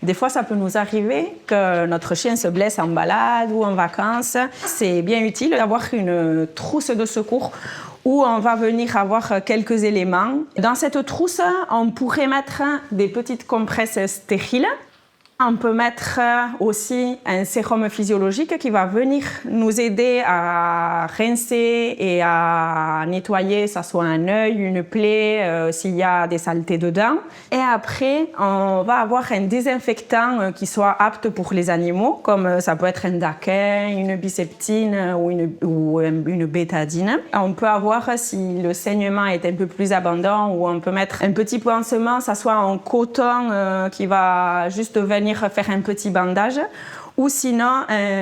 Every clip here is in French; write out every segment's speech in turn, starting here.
Des fois, ça peut nous arriver que notre chien se blesse en balade ou en vacances. C'est bien utile d'avoir une trousse de secours où on va venir avoir quelques éléments. Dans cette trousse, on pourrait mettre des petites compresses stériles. On peut mettre aussi un sérum physiologique qui va venir nous aider à rincer et à nettoyer, ça soit un œil, une plaie, s'il y a des saletés dedans. Et après, on va avoir un désinfectant qui soit apte pour les animaux, comme ça peut être un daquin, une biseptine ou une bétadine. On peut avoir, si le saignement est un peu plus abondant, ou on peut mettre un petit pansement, ça soit en coton qui va juste venir faire un petit bandage, ou sinon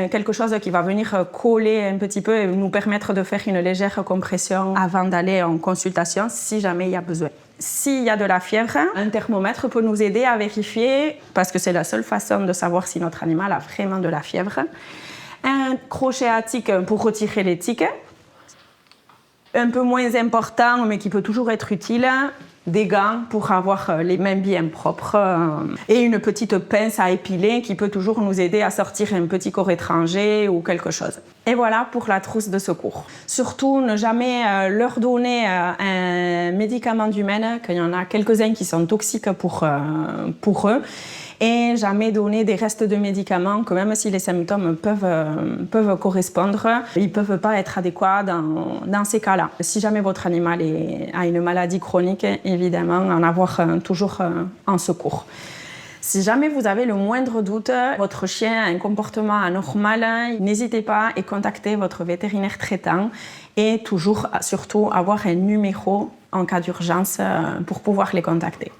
quelque chose qui va venir coller un petit peu et nous permettre de faire une légère compression avant d'aller en consultation si jamais il y a besoin. S'il y a de la fièvre, un thermomètre peut nous aider à vérifier, parce que c'est la seule façon de savoir si notre animal a vraiment de la fièvre. Un crochet à tiques pour retirer les tiques. Un peu moins important, mais qui peut toujours être utile, des gants pour avoir les mains bien propres et une petite pince à épiler qui peut toujours nous aider à sortir un petit corps étranger ou quelque chose. Et voilà pour la trousse de secours. Surtout, ne jamais leur donner un médicament d'humaine, qu'il y en a quelques-uns qui sont toxiques pour eux. Et jamais donner des restes de médicaments que même si les symptômes peuvent correspondre, ils ne peuvent pas être adéquats dans ces cas-là. Si jamais votre animal a une maladie chronique, évidemment, en avoir toujours en secours. Si jamais vous avez le moindre doute, votre chien a un comportement anormal, n'hésitez pas et contactez votre vétérinaire traitant et toujours, surtout, avoir un numéro en cas d'urgence pour pouvoir les contacter.